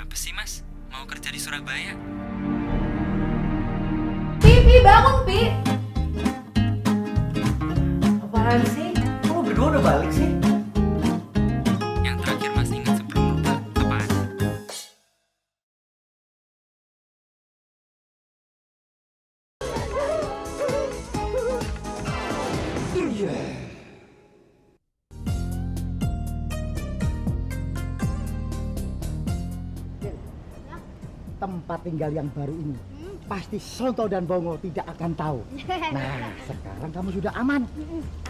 Kenapa sih mas? Mau kerja di Surabaya? Pi, bangun Pi. Apaan sih? Kamu berdua udah balik sih? Yang terakhir mas ingat sebelum lupa apaan? Tempat tinggal yang baru ini pasti Sonto dan Bongo tidak akan tahu. Nah, sekarang kamu sudah aman.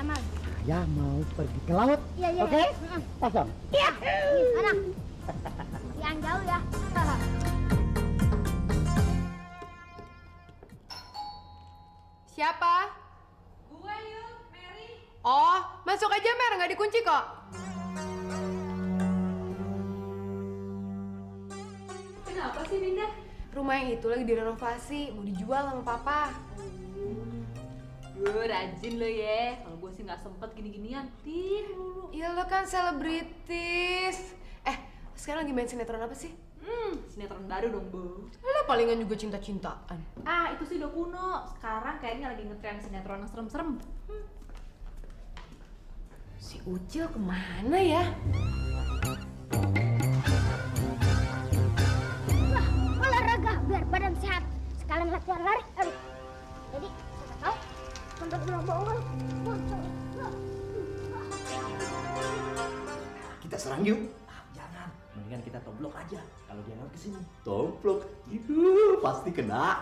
Aman. Saya mau pergi ke laut. Iya, iya. Oke? Kosong. Iya. Mana? Yang jauh ya. Siapa? Gue yuk, Mary. Oh, masuk aja Mer, nggak dikunci kok. Kenapa sih Dinda? Rumah yang itu lagi direnovasi, mau dijual sama papa. Rajin lo ya. Kalau gue sih nggak sempet gini-ginian. Mulu. Iya lo kan selebritis. Sekarang lagi main sinetron apa sih? Sinetron baru dong, Bu. Lo palingan juga cinta-cintaan. Ah, itu sih udah kuno. Sekarang kayaknya lagi ngetren sinetron yang serem-serem. Si Ucil kemana ya? Wah, olahraga biar badan sehat. Sekalian latihan lari. Aduh. Jadi, siapa tahu untuk berbohong. Kita serang yuk. Jangan, mendingan kita toblok aja. Kalau dia lewat kesini, toblok. Itu pasti kena.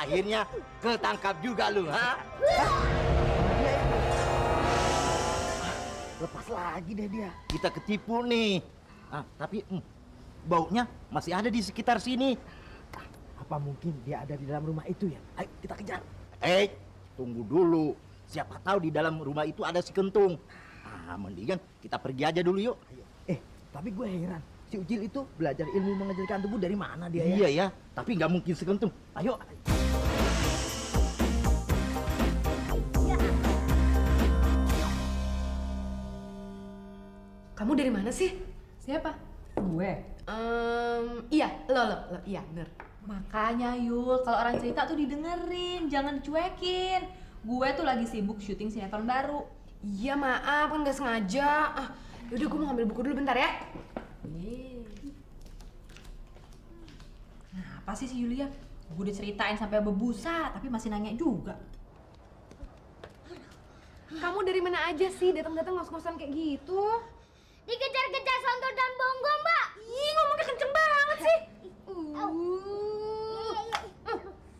Akhirnya ketangkap juga lu, ha? Lepas lagi deh dia. Kita ketipu nih. Tapi baunya masih ada di sekitar sini. Apa mungkin dia ada di dalam rumah itu ya? Ayo kita kejar. Tunggu dulu. Siapa tahu di dalam rumah itu ada si Kentung. Mendingan kita pergi aja dulu yuk. Tapi gue heran. Si Ucil itu belajar ilmu mengejutkan tubuh dari mana dia ya? Iya ya, tapi nggak mungkin si Kentung. Ayo. Kamu dari mana sih? Siapa? Gue. Iya, lo, iya bener. Makanya Yul, kalau orang cerita tuh didengerin, jangan dicuekin. Gue tuh lagi sibuk syuting sinetron baru. Iya maaf, kan nggak sengaja. Yaudah gue mau ngambil buku dulu bentar ya. Nah, apa sih si Yulia? Gue udah ceritain sampai bebusa, tapi masih nanya juga. Kamu dari mana aja sih? Datang-datang ngos-ngosan kayak gitu. Dikejar-kejar Sonto dan Bongo, Mbak. Ih, ngomongnya kenceng banget sih.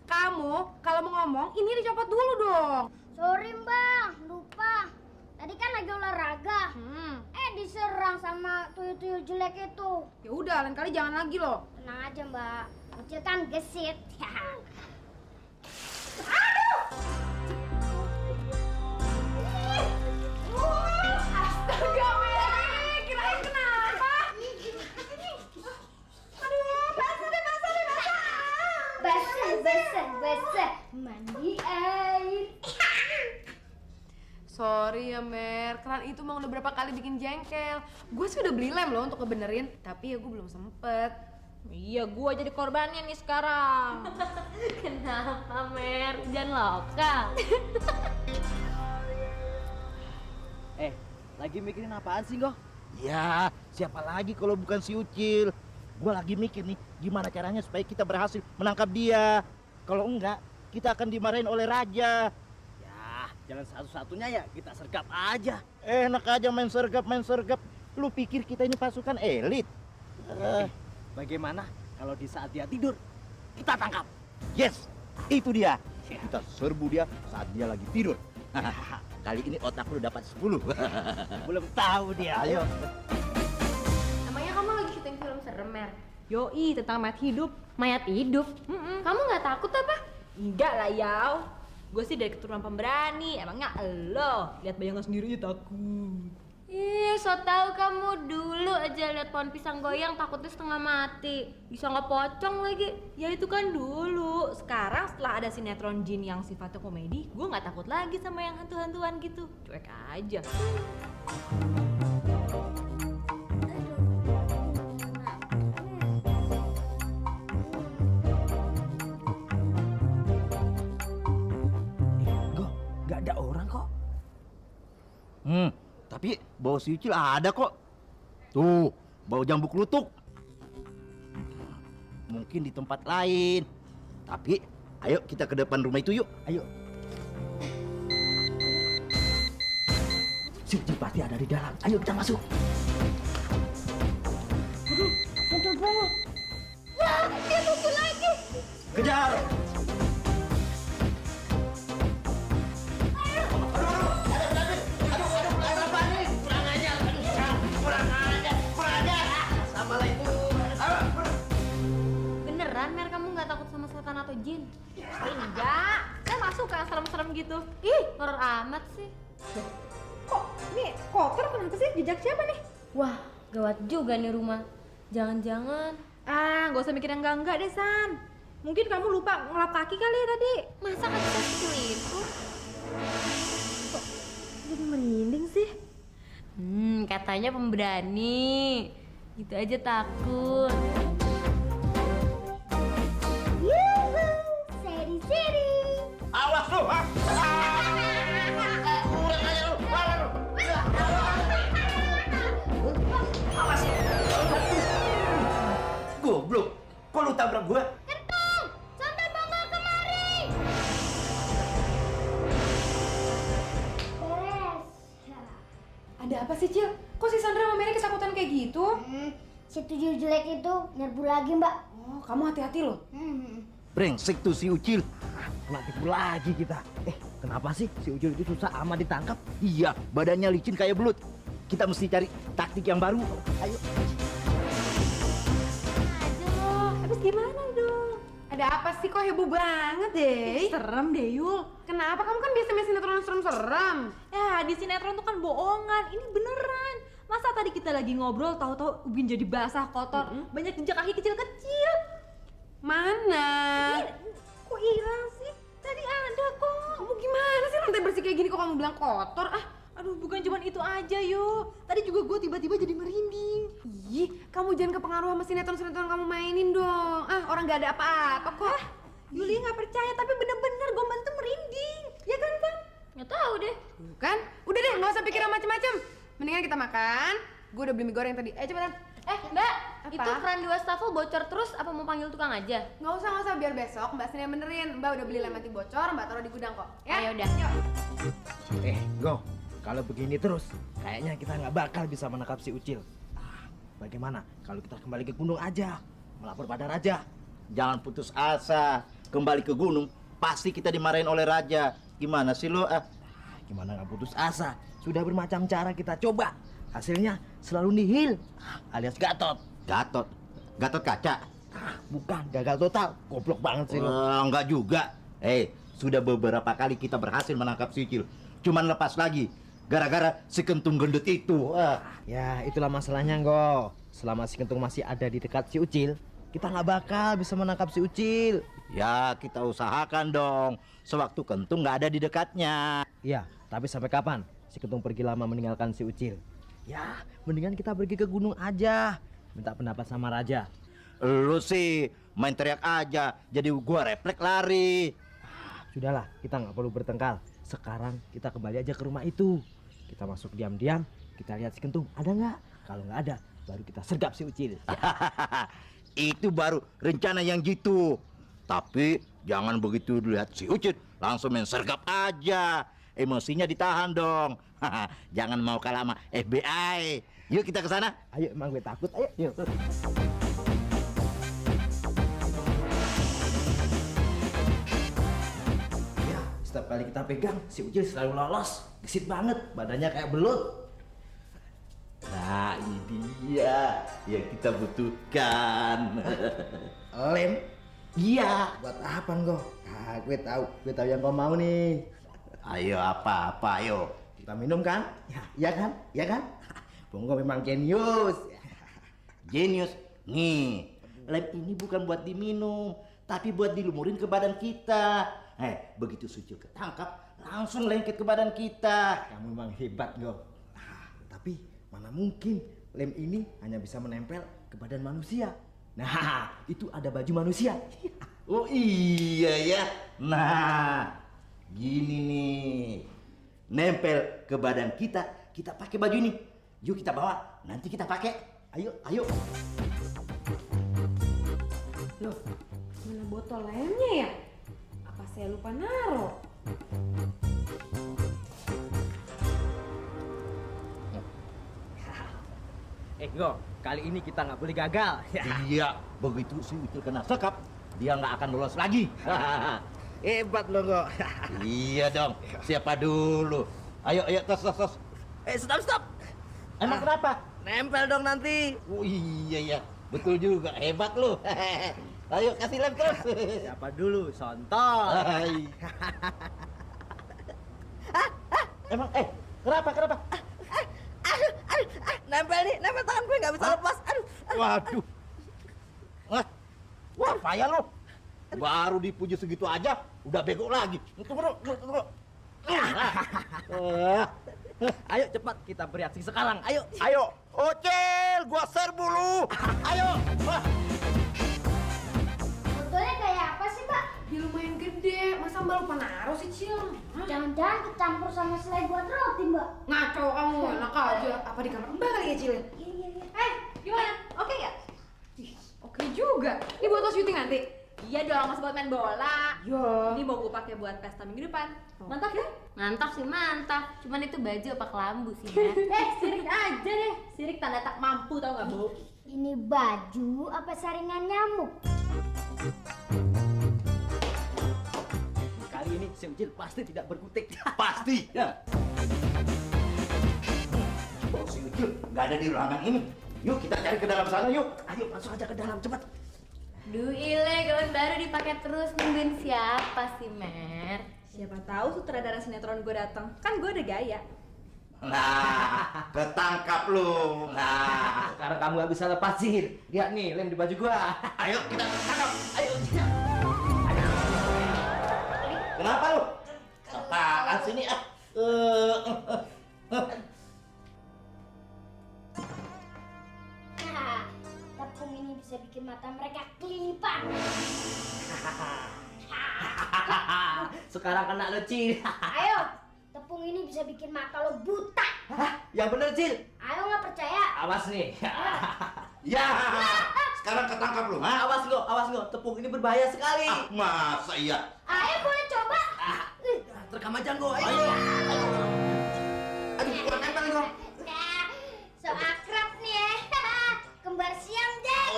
Kamu kalau mau ngomong ini dicopot dulu dong. Sorry, Mbak. Lupa. Tadi kan lagi olahraga. Diserang sama tuyul-tuyul jelek itu. Ya udah, lain kali jangan lagi loh. Tenang aja, Mbak. Kecil kan gesit. Astaga, Mary, kirain kenapa? Aduh, Basah. Mandi air. Sorry ya Mer, keran itu emang udah berapa kali bikin jengkel. Gue sih udah beli lem loh untuk ngebenerin, tapi ya gue belum sempet. Iya, gue jadi korbannya nih sekarang. Kenapa Mer? Jangan lokal. Lagi mikirin apaan sih, Go? Ya, siapa lagi kalau bukan si Ucil? Gua lagi mikir nih, gimana caranya supaya kita berhasil menangkap dia. Kalau enggak, kita akan dimarahin oleh raja. Ya, jalan satu-satunya ya kita sergap aja. Enak aja main sergap. Lu pikir kita ini pasukan elit? Bagaimana kalau di saat dia tidur, kita tangkap? Yes, itu dia. Kita serbu dia saat dia lagi tidur. Kali ini otak lu dapat 10. Belum tahu dia. Ayo. Namanya kamu lagi syuting film serem Mer. Yoi, tentang mayat hidup. Mayat hidup. Kamu nggak takut apa? Enggak lah, Yaw. Gue sih dari keturunan pemberani. Emangnya elo lihat bayangan sendiri aja takut. Ih, so tau kamu dulu aja lihat pohon pisang goyang takutnya setengah mati. Bisa nggak pocong lagi. Ya itu kan dulu. Sekarang setelah ada sinetron jin yang sifatnya komedi, gue nggak takut lagi sama yang hantu-hantuan gitu. Cuek aja. Go, nggak ada orang kok. Tapi bau si Ucil ada kok. Tuh, bau jambu klutuk. Mungkin di tempat lain. Tapi, ayo kita ke depan rumah itu yuk. Ayo. Si Ucil pasti ada di dalam. Ayo kita masuk. Betul banget. Wah, dia lucu lagi. Kejar. Beneran, Mer, kamu nggak takut sama setan atau jin? Enggak, saya masuk ke yang serem-serem gitu. Ih, horor amat sih. Kok nih kotor kenapa sih? Jejak siapa nih? Wah, gawat juga nih rumah. Jangan-jangan Ah, nggak usah mikir yang enggak deh, San. Mungkin kamu lupa ngelap kaki kali ya tadi. masa kaki kecil itu? Jadi merinding sih. Katanya pemberani. Gitu aja takut. Yuhu, seri-seri. Awas lu, ha? Kurang aja lu. Awas. Goblok. Kok lu tabrak gua? Kentung, santai bangga kemari. Beres. Ada apa sih, Cil? Kok si Sandra sama Mary ketakutan kayak gitu? Si tuyul jelek itu nyerbu lagi, Mbak. Oh, kamu hati-hati loh. Brengsek tuh si Ucil. Kena tipu lagi kita. Kenapa sih si Ucil itu susah amat ditangkap? Iya, badannya licin kayak belut. Kita mesti cari taktik yang baru. Ayo. Aja loh. Habis gimana dong? Ada apa sih? Kok heboh banget deh? Serem deh, Yul. Kenapa? Kamu kan biasa main sinetron serem-serem. Ya, di sinetron tuh kan bohongan. Ini beneran. Masa tadi kita lagi ngobrol, tahu-tahu ubin jadi basah, kotor, banyak jejak kaki kecil-kecil. Mana? Kok hilang sih? Tadi ada kok. Kamu gimana sih lantai bersih kayak gini kok kamu bilang kotor? Ah, Aduh, bukan cuma itu aja, Yo. Tadi juga gue tiba-tiba jadi merinding. ih, kamu jangan kepengaruh sama sinetron-sinetron kamu mainin dong. Ah, orang gak ada apa-apa kok. Yulia nggak percaya, tapi bener-bener gue bantu merinding. Ya kan, Bang? Nggak tahu deh. Bukan? Udah deh, nggak usah pikiran macem-macem. Mendingan kita makan. Gue udah beli mie goreng tadi. Ayo cepetan. Mbak, Apa? itu keran di wastafel bocor terus apa mau panggil tukang aja? Nggak usah, biar besok Mbak Sini yang benerin. Mbak udah beli lem anti bocor, Mbak taruh di gudang kok. Ya? Ayo udah. Yuk. Go. Kalau begini terus, kayaknya kita nggak bakal bisa menangkap si Ucil. Bagaimana kalau kita kembali ke gunung aja, melapor pada raja? Jangan putus asa. Kembali ke gunung, pasti kita dimarahin oleh raja. Gimana sih lo? Gimana nggak putus asa? Sudah bermacam cara kita coba. Hasilnya selalu nihil, alias Gatot. Gatot? Gatot kaca? Bukan, gagal total. Goblok banget sih lo. Enggak juga. Sudah beberapa kali kita berhasil menangkap si Ucil. Cuman lepas lagi. Gara-gara si Kentung gendut itu. Ya, itulah masalahnya, Go. Selama si Kentung masih ada di dekat si Ucil, kita nggak bakal bisa menangkap si Ucil. Ya, kita usahakan dong. Sewaktu Kentung nggak ada di dekatnya. Iya, tapi sampai kapan si Kentung pergi lama meninggalkan si Ucil? Ya, mendingan kita pergi ke gunung aja. Minta pendapat sama raja. Lu sih main teriak aja, jadi gua refleks lari. Sudahlah, kita nggak perlu bertengkar. Sekarang kita kembali aja ke rumah itu. Kita masuk diam-diam, kita lihat si Kentung ada nggak? Kalau nggak ada, baru kita sergap si Ucil. Itu baru rencana yang gitu. Tapi jangan begitu lihat si Ucil, langsung main sergap aja. Emosinya ditahan dong. Jangan mau kalah sama FBI. Yuk kita ke sana. Ayo, emang gue takut. Ayo, yuk. Setiap kali kita pegang, si Ucil selalu lolos. Gesit banget, badannya kayak belut. Nah, ini dia yang kita butuhkan. Lem? Iya. Buat apa, Go? Gue tahu yang kau mau nih. Ayo, apa-apa, ayo. Kita minum kan? Ya, iya kan? Iya kan? Ponggo memang jenius. Jenius. Nih, lem ini bukan buat diminum, tapi buat dilumurin ke badan kita. Begitu Sucil ketangkap, langsung lengket ke badan kita. Kamu memang hebat, Go. Tapi mana mungkin lem ini hanya bisa menempel ke badan manusia. Nah, itu ada baju manusia. Oh iya ya. Nah, gini nih. Nempel ke badan kita, kita pakai baju ini. Yuk kita bawa, nanti kita pakai. Ayo, ayo. Loh, mana botol lemnya ya? Apa saya lupa naro? Go, kali ini kita nggak boleh gagal. Iya, begitu si Ucil kena sekap, dia nggak akan lolos lagi. Hebat lo, Go. Iya dong, siapa dulu? Ayo, ayo, tos. Stop. Emang kenapa? Nempel dong nanti. Oh iya ya, betul juga, hebat lo. Ayo kasih lem terus. Siapa dulu? Sontol. Hai. Emang kenapa? Nempel tangan gue nggak bisa lepas. Aduh. Waduh. Wah, payah lo. Baru dipuji segitu aja, udah bego lagi. Tunggu. Ayo cepat kita bereaksi sekarang. Ayo. Ocel, gua serbu lu. Ayo. Botolnya kayak apa sih, Mbak? Ya lumayan gede, masa Mbak lupa naruh sih, Cil? Hah? Jangan-jangan kecampur sama selai buat roti, Mbak. Ngaco kamu, enak aja. Apa di kamar Mbak kali ya, Cil? Iya. Gimana? Oke nggak? Oke juga. Ini buat lo syuting nanti? Iya dong, masih buat main bola. Ya. Ini mau gue pakai buat pesta minggu depan. Mantap ya? Mantap sih mantap. Cuman itu baju apa kelambu sih, Mat? Sirik aja deh. Sirik tanda tak mampu, tau nggak, Bu? Ini baju apa saringan nyamuk? Kali ini si Ucil pasti tidak berkutik. Pasti. Ya. Oh, si Ucil nggak ada di ruangan ini. Yuk kita cari ke dalam sana yuk. Ayo masuk aja ke dalam cepat. Duh ile, gaun baru dipakai terus. Nungguin siapa sih, Mer? Siapa tahu sutradara sinetron gue datang. Kan gue ada gaya. Nah, ketangkap lu. Nah, Sekarang kamu nggak bisa lepasin. Lihat nih lem di baju gua. ayo kita tangkap. Ayo. Kenapa lu? Apaan sini ah? Nah, tepung ini bisa bikin mata mereka kelilipan. Sekarang kena lo, Cil. Ayo, tepung ini bisa bikin mata lo buta. Yang bener, Cil. Ayo nggak percaya? Awas nih. Ya, sekarang ketangkap lu, ha? Awas lo. Tepung ini berbahaya sekali. Ah, masa iya? Ayo boleh coba. Terekam aja, Go. Ayo. Aduh, gua nempel gua. Nah, so akrab nih ya. Kembar siang, Jack.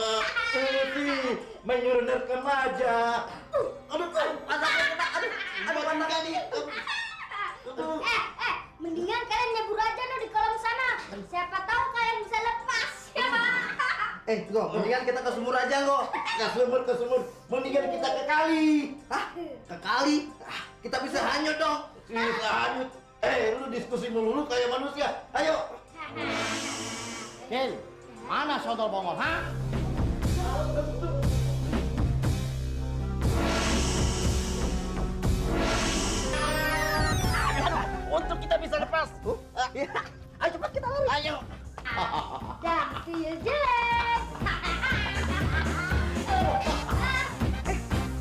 Ini menyuruh remaja. Aduh, pantatnya nih. Mendingan kalian nyebur aja no di kolam sana. Siapa tahu kalian bisa lepas. Go, mendingan kita ke sumur aja, Go. Ke sumur. Mendingan kita ke kali. Hah? Ke kali? Kita bisa hanyut dong. Bisa hanyut. Lu diskusi melulu kayak manusia. Ayo. Hel, mana sodol bongol, ha? Untuk kita bisa lepas. Ayo cepat kita lari. Ayo. Dah, tuyul jelek.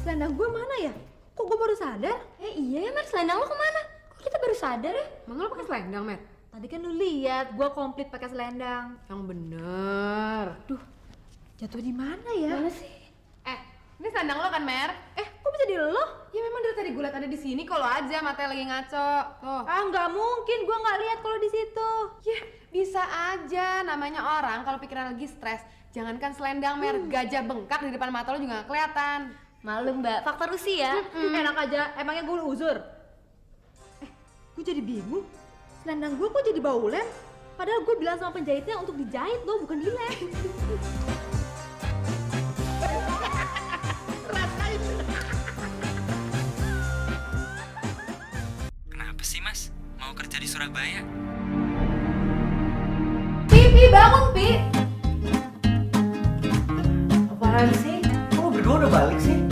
Selendang gue mana ya? Kok gue baru sadar? Iya ya, Mer. Selendang lo kemana? Kok kita baru sadar ya? Emang lo pakai selendang, Mer? Tadi kan lu lihat gue komplit pakai selendang. Yang bener. Duh, jatuh di mana ya? Mana sih? Ini selendang lo kan, Mer? Kok bisa di lo? Ya memang dari tadi gue liat ada di sini. Kalau aja matanya lagi ngaco. Tuh. Ah, nggak mungkin. Gue nggak lihat kalau di situ. Ya bisa aja. Namanya orang kalau pikiran lagi stres. Jangankan selendang, Mer. Gajah bengkak di depan mata lo juga gak kelihatan. Malu, Mbak. Faktor usia. Enak aja. Emangnya gue uzur? Gue jadi bingung. Selendang gue kok jadi bau lem? Padahal gue bilang sama penjahitnya untuk dijahit loh, bukan dilem. Kenapa sih, Mas? Mau kerja di Surabaya? Surabaya. Pi, bangun, Pi. Apaan sih? Kok lo berdua udah balik sih?